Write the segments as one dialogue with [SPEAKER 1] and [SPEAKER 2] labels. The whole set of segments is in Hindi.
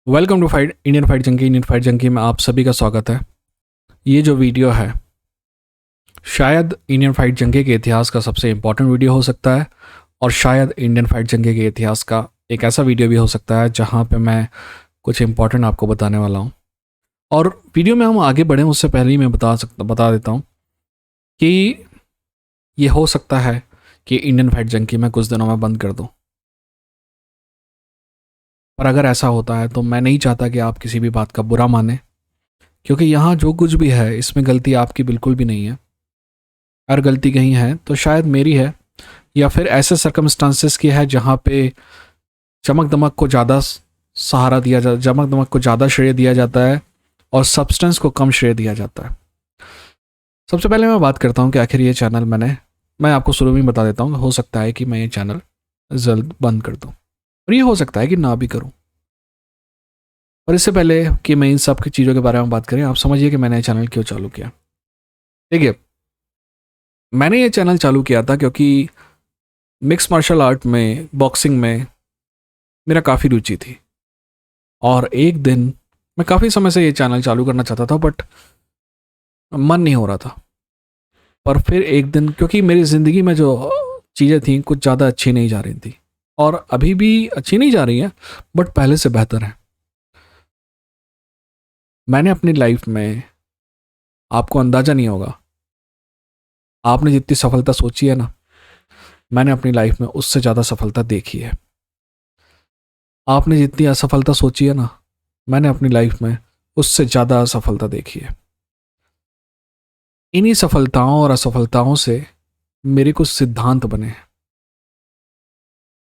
[SPEAKER 1] Welcome to fight Indian fight junkie में आप सभी का स्वागत है। ये जो वीडियो है शायद इंडियन फाइट जंकी के इतिहास का सबसे इम्पोर्टेंट वीडियो हो सकता है और शायद इंडियन फाइट जंकी के इतिहास का एक ऐसा वीडियो भी हो सकता है जहाँ पे मैं कुछ इम्पोर्टेंट आपको बताने वाला हूँ। और वीडियो में हम आगे बढ़ें उससे पहले ही मैं बता देता हूँ कि ये हो सकता है कि इंडियन फाइट जंकी मैं कुछ दिनों में बंद कर दूँ। पर अगर ऐसा होता है तो मैं नहीं चाहता कि आप किसी भी बात का बुरा माने, क्योंकि यहाँ जो कुछ भी है इसमें गलती आपकी बिल्कुल भी नहीं है। अगर गलती कहीं है तो शायद मेरी है या फिर ऐसे सर्कमस्टांसेस की है जहाँ पे चमक दमक को ज़्यादा सहारा दिया जाता, चमक दमक को ज़्यादा श्रेय दिया जाता है और सब्सटेंस को कम श्रेय दिया जाता है। सबसे पहले मैं बात करता हूँ कि आखिर ये चैनल मैं आपको शुरू में बता देता हूँ, हो सकता है कि मैं ये चैनल जल्द बंद कर दूँ और ये हो सकता है कि ना भी करूँ। और इससे पहले कि मैं इन सब की चीज़ों के बारे में बात करें, आप समझिए कि मैंने ये चैनल क्यों चालू किया। देखिए, मैंने ये चैनल चालू किया था क्योंकि मिक्स मार्शल आर्ट में, बॉक्सिंग में मेरा काफ़ी रुचि थी और एक दिन मैं काफ़ी समय से ये चैनल चालू करना चाहता था बट मन नहीं हो रहा था। पर फिर एक दिन, क्योंकि मेरी ज़िंदगी में जो चीज़ें थी कुछ ज़्यादा अच्छी नहीं जा रही थी और अभी भी अच्छी नहीं जा रही हैं बट पहले से बेहतर है। मैंने अपनी लाइफ में, आपको अंदाज़ा नहीं होगा, आपने जितनी सफलता सोची है ना, मैंने अपनी लाइफ में उससे ज़्यादा सफलता देखी है। आपने जितनी असफलता सोची है ना, मैंने अपनी लाइफ में उससे ज़्यादा असफलता देखी है। इन्हीं सफलताओं और असफलताओं से मेरे कुछ सिद्धांत बने हैं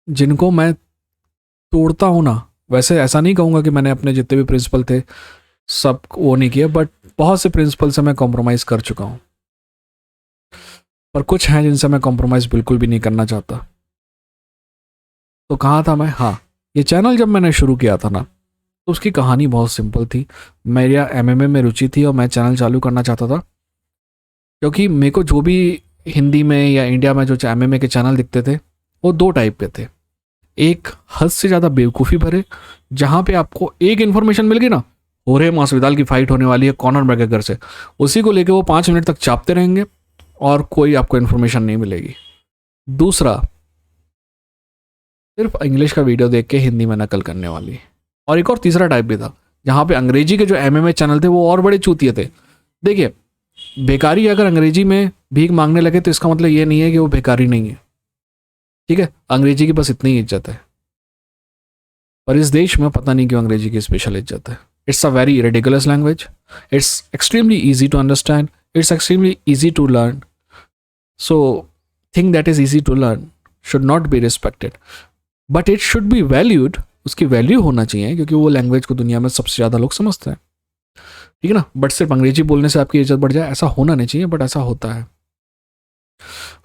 [SPEAKER 1] जिनको मैं तोड़ता हूँ ना। वैसे ऐसा नहीं कहूँगा कि मैंने अपने जितने भी प्रिंसिपल थे सब वो नहीं किए, बट बहुत से प्रिंसिपल से मैं कॉम्प्रोमाइज़ कर चुका हूँ। पर कुछ हैं जिनसे मैं कॉम्प्रोमाइज़ बिल्कुल भी नहीं करना चाहता। तो कहाँ था मैं? हाँ, ये चैनल जब मैंने शुरू किया था ना, तो उसकी कहानी बहुत सिंपल थी। मेरा एमएमए में रुचि थी और मैं चैनल चालू करना चाहता था क्योंकि मेरे को जो भी हिंदी में या इंडिया में जो एमएमए के चैनल दिखते थे वो दो टाइप के थे। एक हद से ज़्यादा बेवकूफ़ी भरे, जहाँ पे आपको एक इन्फॉर्मेशन मिल गई ना, होरे मासविदाल की फाइट होने वाली है कॉनर मैगेगर से, उसी को लेके वो 5 मिनट तक चापते रहेंगे और कोई आपको इन्फॉर्मेशन नहीं मिलेगी। दूसरा, सिर्फ इंग्लिश का वीडियो देख के हिंदी में नकल करने वाली। और एक और तीसरा टाइप भी था जहाँ पे अंग्रेजी के जो एमएमए चैनल थे वो और बड़े चूतिए थे। देखिए, बेकारी अगर अंग्रेजी में भीख मांगने लगे तो इसका मतलब ये नहीं है कि वो बेकारी नहीं है, ठीक है? अंग्रेजी की बस इतनी ही इज्जत है। पर इस देश में पता नहीं क्यों अंग्रेजी की स्पेशल इज्जत है। It's a very ridiculous language, it's extremely easy to understand, it's extremely easy to learn. So thing that is easy to learn should not be respected, but it should be valued. उसकी वैल्यू होना चाहिए क्योंकि वो लैंग्वेज को दुनिया में सबसे ज़्यादा लोग समझते हैं, ठीक है ना? बट सिर्फ अंग्रेजी बोलने से आपकी इज्जत बढ़ जाए, ऐसा होना नहीं चाहिए, बट ऐसा होता है।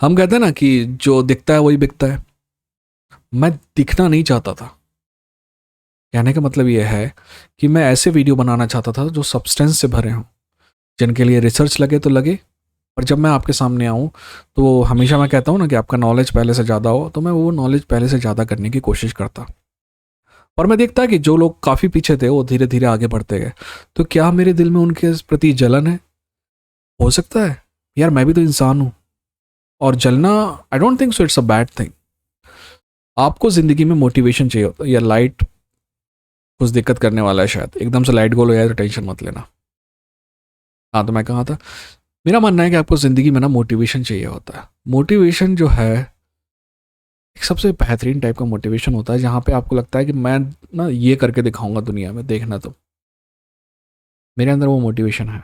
[SPEAKER 1] हम कहते हैं ना कि जो दिखता है वही बिकता है। मैं दिखना नहीं चाहता था। कहने का मतलब ये है कि मैं ऐसे वीडियो बनाना चाहता था जो सब्सटेंस से भरे हों, जिनके लिए रिसर्च लगे तो लगे। और जब मैं आपके सामने आऊँ तो हमेशा मैं कहता हूँ ना कि आपका नॉलेज पहले से ज़्यादा हो, तो मैं वो नॉलेज पहले से ज़्यादा करने की कोशिश करता। और मैं देखता कि जो लोग काफ़ी पीछे थे वो धीरे धीरे आगे बढ़ते गए। तो क्या मेरे दिल में उनके प्रति जलन है? हो सकता है। यार, मैं भी तो इंसान हूँ और जलना, I don't think so it's a bad thing. आपको ज़िंदगी में मोटिवेशन चाहिए होता है, या लाइट कुछ दिक्कत करने वाला है शायद, एकदम से लाइट गोल हो जाए तो टेंशन मत लेना। हाँ, तो मैं कहाँ था? मेरा मानना है कि आपको ज़िंदगी में ना मोटिवेशन चाहिए होता है। मोटिवेशन जो है एक सबसे बेहतरीन टाइप का मोटिवेशन होता है जहाँ पे आपको लगता है कि मैं ना ये करके दिखाऊंगा दुनिया में, देखना। तो मेरे अंदर वो मोटिवेशन है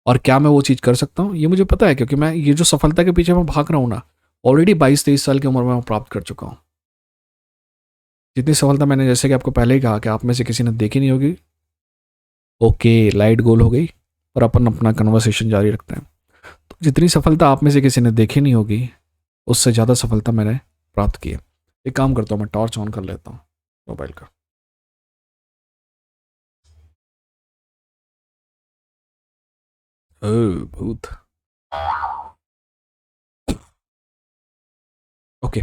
[SPEAKER 1] और क्या मैं वो चीज़ कर सकता हूँ ये मुझे पता है, क्योंकि मैं ये जो सफलता के पीछे मैं भाग रहा हूँ ना, ऑलरेडी 22-23 साल की उम्र में मैं प्राप्त कर चुका हूँ। जितनी सफलता मैंने, जैसे कि आपको पहले ही कहा कि आप में से किसी ने देखी नहीं होगी, ओके, लाइट गोल हो गई और अपन अपना कन्वर्सेशन जारी रखते हैं। तो जितनी सफलता आप में से किसी ने देखी नहीं होगी उससे ज़्यादा सफलता मैंने प्राप्त की है। एक काम करता हूँ, मैं टॉर्च ऑन कर लेता हूँ मोबाइल का। ओह भूत। ओके,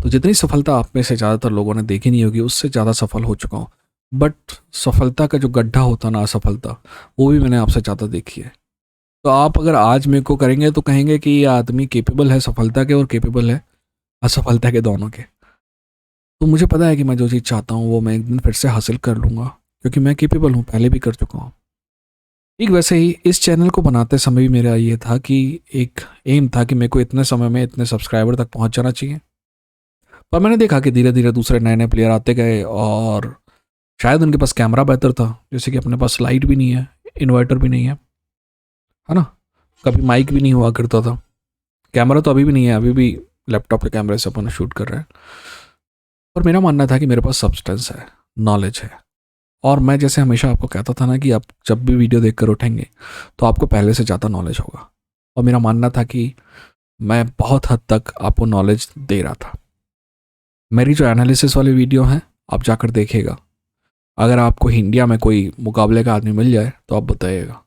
[SPEAKER 1] तो जितनी सफलता आप में से ज़्यादातर लोगों ने देखी नहीं होगी, उससे ज़्यादा सफल हो चुका हूँ। बट सफलता का जो गड्ढा होता ना, असफलता, वो भी मैंने आपसे ज़्यादा देखी है। तो आप अगर आज मेरे को करेंगे तो कहेंगे कि ये आदमी केपेबल है सफलता के और केपेबल है असफलता के, दोनों के। तो मुझे पता है कि मैं जो चीज़ चाहता हूँ वो मैं एक दिन फिर से हासिल कर लूँगा, क्योंकि मैं केपेबल हूँ, पहले भी कर चुका हूँ। ठीक वैसे ही इस चैनल को बनाते समय भी मेरा ये था कि एक एम था कि मेरे को इतने समय में इतने सब्सक्राइबर तक पहुँच जाना चाहिए। पर मैंने देखा कि धीरे धीरे दूसरे नए नए प्लेयर आते गए और शायद उनके पास कैमरा बेहतर था, जैसे कि अपने पास लाइट भी नहीं है, इन्वर्टर भी नहीं है ना, कभी माइक भी नहीं हुआ करता था। कैमरा तो अभी भी नहीं है, अभी भी लैपटॉप के कैमरे से अपन शूट कर रहे हैं। और मेरा मानना था कि मेरे पास सब्सटेंस है, नॉलेज है। और मैं जैसे हमेशा आपको कहता था ना कि आप जब भी वीडियो देखकर उठेंगे तो आपको पहले से ज़्यादा नॉलेज होगा। और मेरा मानना था कि मैं बहुत हद तक आपको नॉलेज दे रहा था। मेरी जो एनालिसिस वाली वीडियो हैं आप जाकर देखिएगा। अगर आपको इंडिया में कोई मुकाबले का आदमी मिल जाए तो आप बताइएगा।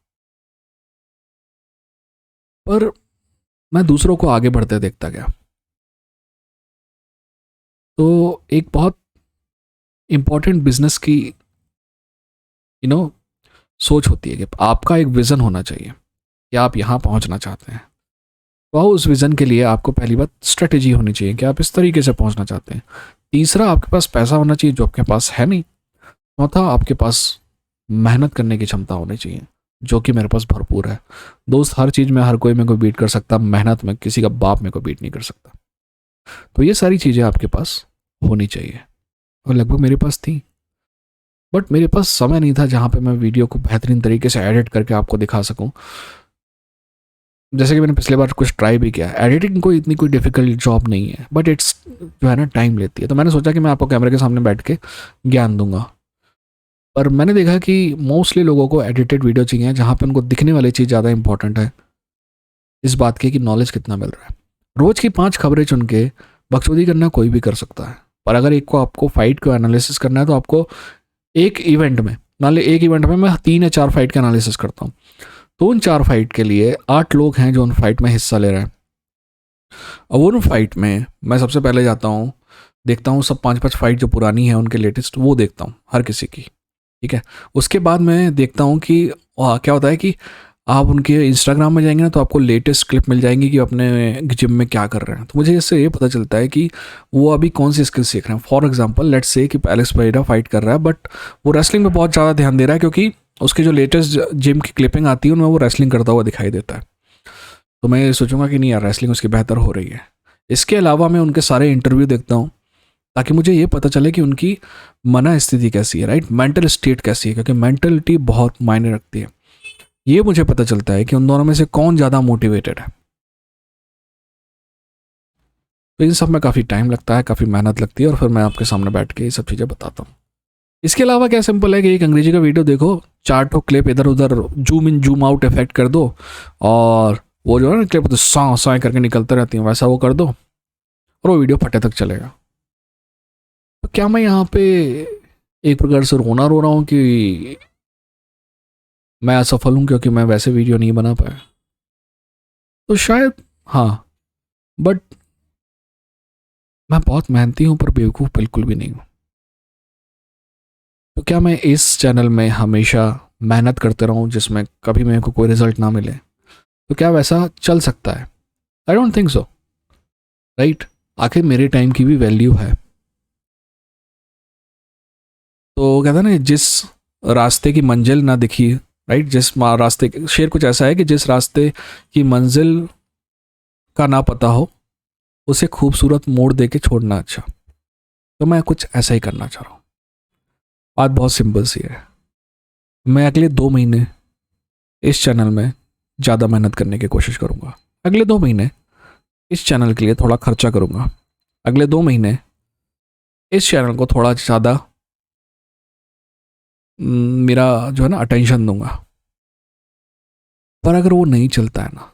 [SPEAKER 1] पर मैं दूसरों को आगे बढ़ते देखता गया। तो एक बहुत इम्पॉर्टेंट बिजनेस की सोच होती है कि आपका एक विज़न होना चाहिए कि आप यहाँ पहुँचना चाहते हैं। तो उस विज़न के लिए आपको पहली बात स्ट्रेटेजी होनी चाहिए कि आप इस तरीके से पहुँचना चाहते हैं। तीसरा, आपके पास पैसा होना चाहिए जो आपके पास है नहीं। चौथा, आपके पास मेहनत करने की क्षमता होनी चाहिए जो कि मेरे पास भरपूर है। दोस्त, हर चीज़ में हर कोई मेरे को बीट कर सकता, मेहनत में किसी का बाप मेरे को बीट नहीं कर सकता। तो ये सारी चीज़ें आपके पास होनी चाहिए और लगभग मेरे पास थी। बट मेरे पास समय नहीं था जहाँ पे मैं वीडियो को बेहतरीन तरीके से एडिट करके आपको दिखा सकूँ। जैसे कि मैंने पिछले बार कुछ ट्राई भी किया। एडिटिंग कोई इतनी कोई डिफ़िकल्ट जॉब नहीं है, बट इट्स जो है ना टाइम लेती है। तो मैंने सोचा कि मैं आपको कैमरे के सामने बैठ के ज्ञान दूंगा। पर मैंने देखा कि मोस्टली लोगों को एडिटेड वीडियो चाहिए जहाँ पे उनको दिखने वाली चीज़ ज़्यादा इंपॉर्टेंट है इस बात की कि नॉलेज कितना मिल रहा है। रोज़ की 5 खबरें चुन के बकचोदी करना कोई भी कर सकता है, पर अगर एक को आपको फाइट को एनालिसिस करना है तो आपको एक इवेंट में, मान ली एक इवेंट में मैं 3 या 4 फाइट का एनालिसिस करता हूँ, तो उन 4 फाइट के लिए 8 लोग हैं जो उन फाइट में हिस्सा ले रहे हैं। और उन फाइट में मैं सबसे पहले जाता हूँ, देखता हूँ सब 5-5 फाइट जो पुरानी है उनके लेटेस्ट वो देखता हूँ हर किसी की। ठीक है, उसके बाद मैं देखता हूँ कि क्या होता है कि आप उनके इंस्टाग्राम में जाएंगे ना तो आपको लेटेस्ट क्लिप मिल जाएंगी कि अपने जिम में क्या कर रहे हैं। तो मुझे इससे ये पता चलता है कि वो अभी कौन सी स्किल सीख रहे हैं। फॉर एग्जांपल लेट्स से कि एलेक्स पेरेरा फाइट कर रहा है, बट वो रेसलिंग में बहुत ज़्यादा ध्यान दे रहा है क्योंकि उसके जो लेटेस्ट जिम की क्लिपिंग आती है उनमें वो रेसलिंग करता हुआ दिखाई देता है। तो मैं सोचूंगा कि नहीं यार, रेसलिंग उसकी बेहतर हो रही है। इसके अलावा मैं उनके सारे इंटरव्यू देखता हूँ ताकि मुझे ये पता चले कि उनकी मना स्थिति कैसी है, राइट, मेंटल स्टेट कैसी है, क्योंकि मेंटलिटी बहुत मायने रखती है। ये मुझे पता चलता है कि उन दोनों में से कौन ज़्यादा मोटिवेटेड है। तो इन सब में काफ़ी टाइम लगता है, काफ़ी मेहनत लगती है और फिर मैं आपके सामने बैठ के ये सब चीज़ें बताता हूँ। इसके अलावा क्या सिंपल है कि एक अंग्रेजी का वीडियो देखो, 4 ठो क्लिप इधर उधर zoom in zoom out effect कर दो और वो जो है ना क्लिप तो सॉ करके निकलते रहती हैं, वैसा वो कर दो और वो वीडियो फटे तक चलेगा। तो क्या मैं यहाँ पे एक प्रकार से रोना रो रहा हूँ कि मैं असफल हूँ क्योंकि मैं वैसे वीडियो नहीं बना पाया? तो शायद हाँ, बट मैं बहुत मेहनती हूँ पर बेवकूफ़ बिल्कुल भी नहीं हूँ। तो क्या मैं इस चैनल में हमेशा मेहनत करते रहूँ जिसमें कभी मेरे को कोई रिजल्ट ना मिले? तो क्या वैसा चल सकता है? I don't think so, right. आखिर मेरे टाइम की भी वैल्यू है। तो कहता ना, जिस रास्ते की मंजिल ना दिखी, राइट, जिस रास्ते, शेर कुछ ऐसा है कि जिस रास्ते की मंजिल का ना पता हो उसे खूबसूरत मोड़ दे के छोड़ना अच्छा। तो मैं कुछ ऐसा ही करना चाह रहा हूँ। बात बहुत सिंपल सी है। मैं अगले 2 महीने इस चैनल में ज़्यादा मेहनत करने की कोशिश करूँगा। अगले 2 महीने इस चैनल के लिए थोड़ा खर्चा करूँगा। अगले 2 महीने इस चैनल को थोड़ा ज़्यादा मेरा जो है ना अटेंशन दूंगा। पर अगर वो नहीं चलता है ना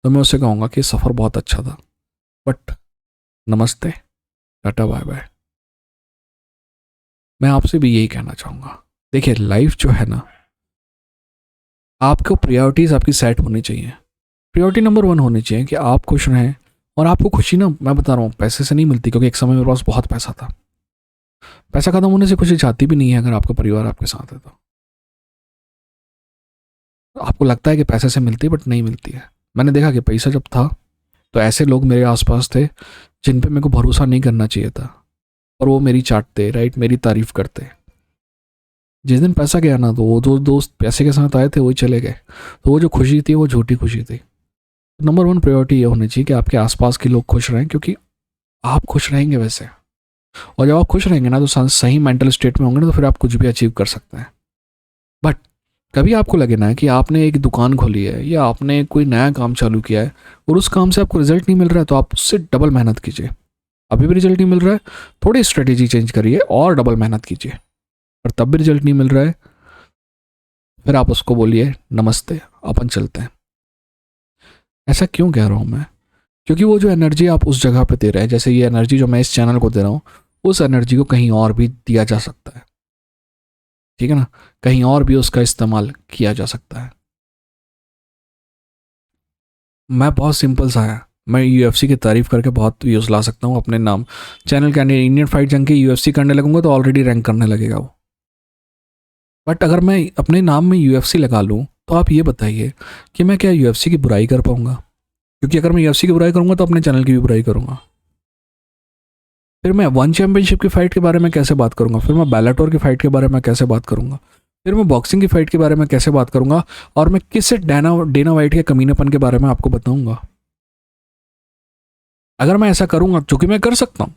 [SPEAKER 1] तो मैं उसे कहूँगा कि सफ़र बहुत अच्छा था, बट नमस्ते, टाटा, बाय बाय। मैं आपसे भी यही कहना चाहूँगा। देखिए, लाइफ जो है ना, आपको प्रायोरिटीज़ आपकी सेट होनी चाहिए। प्रायोरिटी नंबर 1 होनी चाहिए कि आप खुश रहें, और आपको खुशी ना, मैं बता रहा हूँ, पैसे से नहीं मिलती, क्योंकि एक समय मेरे पास बहुत पैसा था। पैसा खत्म होने से खुशी चाहती भी नहीं है अगर आपका परिवार आपके साथ है तो। आपको लगता है कि पैसे से मिलती है, बट नहीं मिलती है। मैंने देखा कि पैसा जब था तो ऐसे लोग मेरे आसपास थे जिन पे मेरे को भरोसा नहीं करना चाहिए था, और वो मेरी चाटते, राइट, मेरी तारीफ करते। जिस दिन पैसा गया ना, तो वो दो दोस्त पैसे के साथ आए थे वही चले गए। तो वो जो खुशी थी वो झूठी खुशी थी। नंबर वन प्रायोरिटी ये होनी चाहिए कि आपके आसपास के लोग खुश रहें, क्योंकि आप खुश रहेंगे वैसे। और जब आप खुश रहेंगे ना, तो सही मेंटल स्टेट में होंगे ना, तो फिर आप कुछ भी अचीव कर सकते हैं। बट कभी आपको लगे ना कि आपने एक दुकान खोली है या आपने कोई नया काम चालू किया है और उस काम से आपको रिजल्ट नहीं मिल रहा है, तो आप उससे डबल मेहनत कीजिए। अभी भी रिजल्ट नहीं मिल रहा है, थोड़ी स्ट्रेटेजी चेंज करिए और डबल मेहनत कीजिए। और तब भी रिजल्ट नहीं मिल रहा है, फिर आप उसको बोलिए नमस्ते, अपन चलते हैं। ऐसा क्यों कह रहा हूँ मैं? क्योंकि वो जो एनर्जी आप उस जगह पे दे रहे हैं, जैसे ये एनर्जी जो मैं इस चैनल को दे रहा हूँ, उस एनर्जी को कहीं और भी दिया जा सकता है। ठीक है ना? कहीं और भी उसका इस्तेमाल किया जा सकता है। मैं बहुत सिंपल सा है, मैं यूएफसी की तारीफ करके बहुत व्यूज़ ला सकता हूँ अपने नाम चैनल के। इंडियन फाइट जंग के यूएफसी करने लगूंगा तो ऑलरेडी रैंक करने लगेगा वो। बट अगर मैं अपने नाम में यूएफसी लगा लूँ, तो आप ये बताइए कि मैं क्या यूएफसी की बुराई कर पाऊंगा? क्योंकि अगर मैं यूएफसी की बुराई करूंगा तो अपने चैनल की भी बुराई करूंगा। फिर मैं वन चैंपियनशिप की फाइट के बारे में कैसे बात करूंगा? फिर मैं बेलाटोर की फाइट के बारे में कैसे बात करूंगा? फिर मैं बॉक्सिंग की फाइट के बारे में कैसे बात करूंगा? और मैं किस डेना वाइट के कमीनेपन के बारे में आपको बताऊंगा? अगर मैं ऐसा करूंगा, जो कि मैं कर सकता हूं,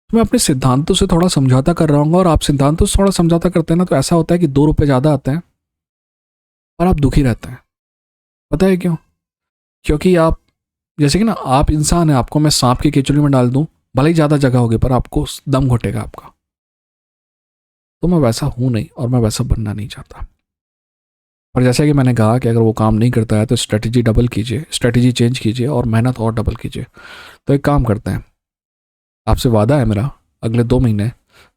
[SPEAKER 1] तो मैं अपने सिद्धांतों से थोड़ा समझौता कर रहा हूँ। और आप सिद्धांतों से थोड़ा समझौता करते हैं ना, तो ऐसा होता है कि 2 रुपये ज़्यादा आते हैं और आप दुखी रहते हैं। पता है क्यों? क्योंकि आप, जैसे कि ना, आप इंसान है, आपको मैं सांप की केचुली में डाल दूं, भले ही ज़्यादा जगह होगी, पर आपको दम घुटेगा आपका। तो मैं वैसा हूं नहीं, और मैं वैसा बनना नहीं चाहता। पर जैसा कि मैंने कहा कि अगर वो काम नहीं करता है तो स्ट्रेटजी डबल कीजिए, स्ट्रेटजी चेंज कीजिए और मेहनत और डबल कीजिए। तो एक काम करते हैं, आपसे वादा है मेरा, अगले 2 महीने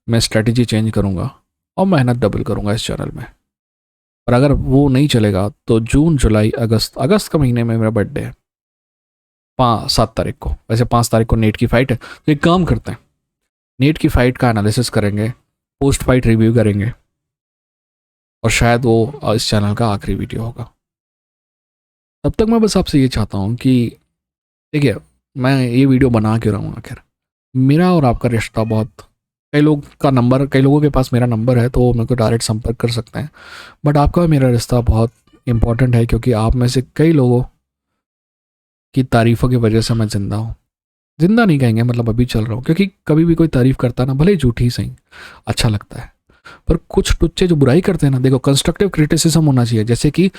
[SPEAKER 1] मैं स्ट्रेटजी चेंज करूँगा और मेहनत डबल करूँगा इस चैनल में। और अगर वो नहीं चलेगा तो जून, जुलाई, अगस्त, अगस्त का महीने में मेरा बर्थडे है, 7 तारीख को। वैसे 5 तारीख को नेट की फ़ाइट है, तो एक काम करते हैं, नेट की फ़ाइट का एनालिसिस करेंगे, पोस्ट फाइट रिव्यू करेंगे, और शायद वो इस चैनल का आखिरी वीडियो होगा। तब तक मैं बस आपसे ये चाहता हूँ कि देखिए, मैं ये वीडियो बना क्यों रहा हूँ आखिर? मेरा और आपका रिश्ता बहुत, कई लोगों के पास मेरा नंबर है तो वो मेरे को डायरेक्ट संपर्क कर सकते हैं। बट आपका और मेरा रिश्ता बहुत इंपॉर्टेंट है, क्योंकि आप में से कई लोगों की तारीफ़ों की वजह से मैं ज़िंदा हूँ। ज़िंदा नहीं कहेंगे, मतलब अभी चल रहा हूँ, क्योंकि कभी भी कोई तारीफ़ करता है ना, भले ही झूठी ही सही, अच्छा लगता है। पर कुछ टुच्चे जो बुराई करते हैं ना, देखो, कंस्ट्रक्टिव क्रिटिसिज्म होना चाहिए। जैसे कि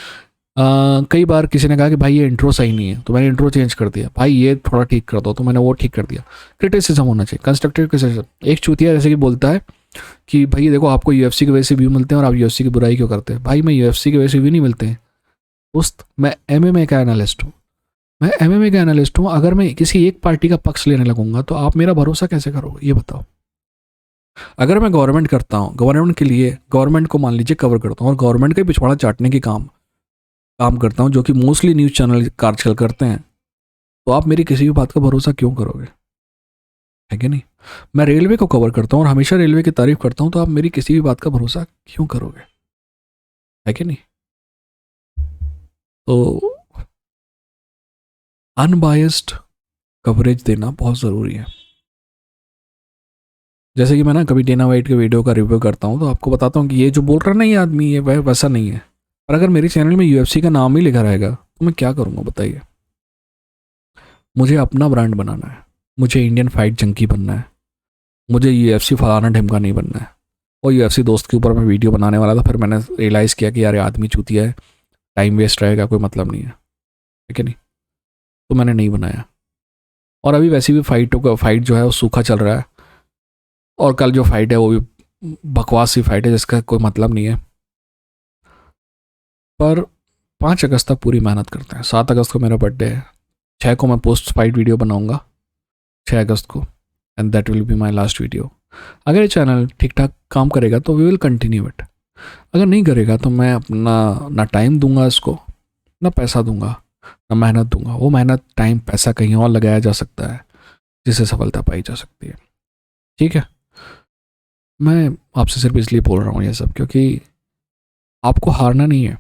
[SPEAKER 1] कई बार किसी ने कहा कि भाई ये इंट्रो सही नहीं है, तो मैंने इंट्रो चेंज कर दिया, भाई ये थोड़ा ठीक कर दो, तो मैंने वो ठीक कर दिया। क्रिटिसिज्म होना चाहिए, कंस्ट्रक्टिव क्रिटिसिज्म। एक चूतिया जैसे कि बोलता है कि भाई देखो, आपको यूएफसी की वजह से व्यू मिलते हैं और आप यूएफसी की बुराई क्यों करते हैं? भाई मैं यूएफसी की वजह से व्यू नहीं मिलते हैं दोस्त, मैं एमएमए का एनालिस्ट हूँ। मैं एमएमए का एनालिस्ट हूँ। अगर मैं किसी एक पार्टी का पक्ष लेने लगूंगा तो आप मेरा भरोसा कैसे करोगे, ये बताओ? अगर मैं गवर्नमेंट करता हूँ, गवर्नमेंट के लिए, गवर्नमेंट को मान लीजिए कवर करता हूँ और गवर्नमेंट का पिछवाड़ा चाटने की काम करता हूँ, जो कि मोस्टली न्यूज़ चैनल आजकल करते हैं, तो आप मेरी किसी भी बात का भरोसा क्यों करोगे? है कि नहीं? मैं रेलवे को कवर करता हूँ और हमेशा रेलवे की तारीफ करता हूँ, तो आप मेरी किसी भी बात का भरोसा क्यों करोगे? है कि नहीं? तो अनबायस्ड कवरेज देना बहुत ज़रूरी है। जैसे कि मैं ना कभी डेना वाइट के वीडियो का रिव्यू करता हूँ, तो आपको बताता हूँ कि ये जो बोल रहा नहीं आदमी, ये वह वैसा नहीं है। पर अगर मेरे चैनल में यूएफसी का नाम ही लिखा रहेगा तो मैं क्या करूँगा बताइए? मुझे अपना ब्रांड बनाना है, मुझे इंडियन फाइट जंकी बनना है, मुझे यूएफसी फलाना ढिमका नहीं बनना है। और यूएफसी दोस्त के ऊपर मैं वीडियो बनाने वाला था, फिर मैंने रियलाइज़ किया कि यार ये आदमी चूतिया है, टाइम वेस्ट रहेगा, कोई मतलब नहीं है। ठीक है नहीं? तो मैंने नहीं बनाया। और अभी वैसे भी फाइट जो है वो सूखा चल रहा है, और कल जो फाइट है वो भी बकवास सी फाइट है जिसका कोई मतलब नहीं है। पर 5 अगस्त तक पूरी मेहनत करते हैं। 7 अगस्त को मेरा बर्थडे है, 6 को मैं पोस्ट फाइट वीडियो बनाऊंगा, 6 अगस्त को, and that will be my last video. अगर ये चैनल ठीक ठाक काम करेगा तो वी विल कंटिन्यू इट। अगर नहीं करेगा तो मैं अपना ना टाइम दूंगा इसको, ना पैसा दूंगा, ना मेहनत दूंगा। वो मेहनत, टाइम, पैसा कहीं और लगाया जा सकता है जिससे सफलता पाई जा सकती है। ठीक है, मैं आपसे सिर्फ इसलिए बोल रहा हूँ ये सब क्योंकि आपको हारना नहीं है।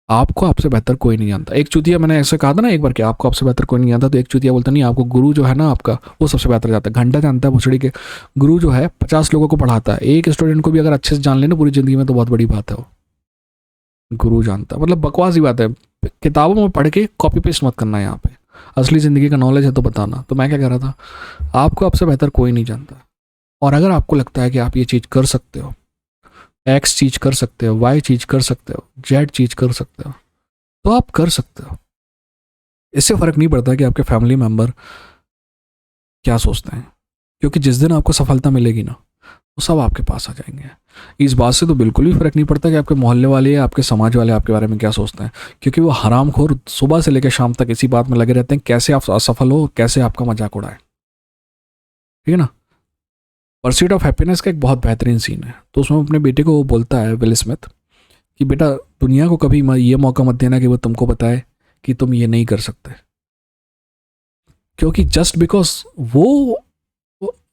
[SPEAKER 1] आपको आपसे बेहतर कोई नहीं जानता। एक चूतिया, मैंने ऐसे कहा था ना एक बार कि आपको आपसे बेहतर कोई नहीं जानता, तो एक चूतिया बोलता नहीं, आपको गुरु जो है ना आपका, वो सबसे बेहतर जानता है। घंटा जानता है भुसड़ी के। गुरु जो है 50 लोगों को पढ़ाता है, एक स्टूडेंट को भी अगर अच्छे से जान लेना पूरी ज़िंदगी में तो बहुत बड़ी बात है। वो गुरु जानता, मतलब बकवास ही बात है। किताबों में पढ़ के कॉपी पेस्ट मत करना है यहाँ पे। असली ज़िंदगी का नॉलेज है तो बताना। तो मैं क्या कह रहा था, आपको आपसे बेहतर कोई नहीं जानता। और अगर आपको लगता है कि आप ये चीज़ कर सकते हो, एक्स चीज़ कर सकते हो, वाई चीज़ कर सकते हो, जेड चीज़ कर सकते हो, तो आप कर सकते हो। इससे फ़र्क नहीं पड़ता कि आपके फैमिली मेम्बर क्या सोचते हैं, क्योंकि जिस दिन आपको सफलता मिलेगी ना, वो सब आपके पास आ जाएंगे। इस बात से तो बिल्कुल भी फ़र्क नहीं पड़ता कि आपके मोहल्ले वाले या आपके समाज वाले आपके बारे में क्या सोचते हैं, क्योंकि वो हरामखोर सुबह से लेकर शाम तक इसी बात में लगे रहते हैं कैसे आप असफल हो, कैसे आपका मजाक उड़ाए। ठीक है ना। परस्यूट ऑफ हैप्पीनेस का एक बहुत बेहतरीन सीन है, तो उसमें अपने बेटे को वो बोलता है, विल स्मिथ, कि बेटा दुनिया को कभी ये मौका मत देना कि वो तुमको बताए कि तुम ये नहीं कर सकते, क्योंकि जस्ट बिकॉज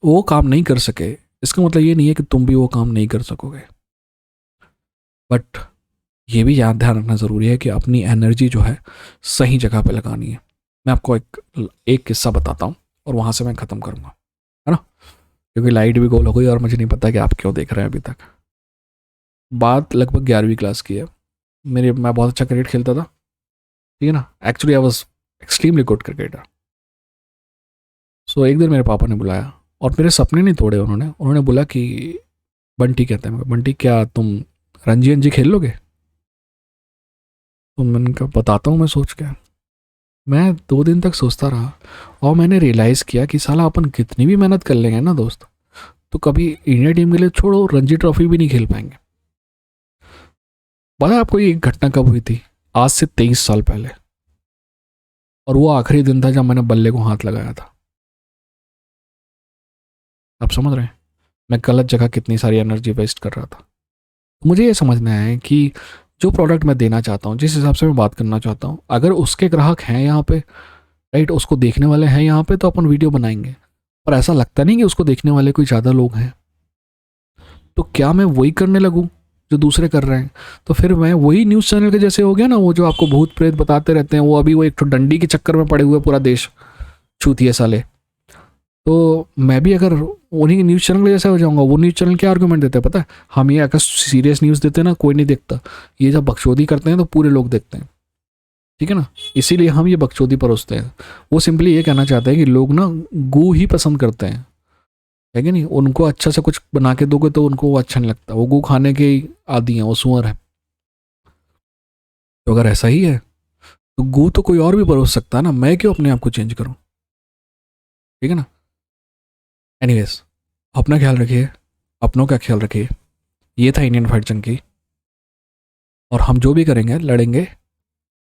[SPEAKER 1] वो काम नहीं कर सके इसका मतलब ये नहीं है कि तुम भी वो काम नहीं कर सकोगे। बट ये भी याद ध्यान रखना ज़रूरी है कि अपनी एनर्जी जो है सही जगह पे लगानी है। मैं आपको एक किस्सा बताता हूँ और वहाँ से मैं ख़त्म करूँगा, है ना, क्योंकि लाइट भी गोल हो गई और मुझे नहीं पता कि आप क्यों देख रहे हैं अभी तक। बात लगभग 11वीं क्लास की है। मैं बहुत अच्छा क्रिकेट खेलता था, ठीक है ना। Actually I was extremely good cricketer. So एक दिन मेरे पापा ने बुलाया और मेरे सपने नहीं तोड़े उन्होंने बोला कि बंटी, कहते हैं बंटी, क्या तुम रणजी रणजी खेल लोगे? तो मैंने कहा बताता हूँ मैं सोच के। मैं 2 दिन तक सोचता रहा और मैंने रियलाइज़ किया कि साला अपन कितनी भी मेहनत कर लेंगे ना दोस्त, तो कभी इंडिया टीम के लिए छोड़ो रणजी ट्रॉफी भी नहीं खेल पाएंगे। पता है आपको ये घटना कब हुई थी? आज से 23 साल पहले। और वो आखिरी दिन था जब मैंने बल्ले को हाथ लगाया था। आप समझ रहे हैं मैं गलत जगह कितनी सारी एनर्जी वेस्ट कर रहा था। मुझे ये समझना है कि जो प्रोडक्ट मैं देना चाहता हूँ, जिस हिसाब से मैं बात करना चाहता हूँ, अगर उसके ग्राहक हैं यहाँ पे, राइट, उसको देखने वाले हैं यहाँ पे, तो अपन वीडियो बनाएंगे। पर ऐसा लगता नहीं कि उसको देखने वाले कोई ज़्यादा लोग हैं, तो क्या मैं वही करने लगूँ जो दूसरे कर रहे हैं? तो फिर मैं वही न्यूज़ चैनल के जैसे हो गया ना, वो जो आपको भूत प्रेत बताते रहते हैं, वो अभी वो एक तो डंडी के चक्कर में पड़े हुए पूरा देश, छूतिए साले। तो मैं भी अगर उन्हीं न्यूज़ चैनल के जैसा हो जाऊंगा। वो न्यूज़ चैनल क्या आर्गूमेंट देते हैं पता है? हम ये अगर सीरियस न्यूज़ देते हैं ना कोई नहीं देखता, ये जब बकचोदी करते हैं तो पूरे लोग देखते हैं। ठीक है ना, इसीलिए हम ये बकचोदी परोसते हैं। वो सिंपली ये कहना चाहते हैं कि लोग ना गू ही पसंद करते हैं, है कि नहीं? उनको अच्छा से कुछ बना के दोगे तो उनको वो अच्छा नहीं लगता, वो गू खाने के आदी हैं, वो सुअर है। तो अगर ऐसा ही है तो गू तो कोई और भी परोस सकता है ना, मैं क्यों अपने आप को चेंज करूँ? ठीक है ना। एनीवेज, अपना ख्याल रखिए, अपनों का ख्याल रखिए। ये था इंडियन फाइट जंग की, और हम जो भी करेंगे लड़ेंगे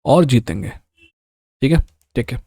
[SPEAKER 1] और जीतेंगे। ठीक है, ठीक है।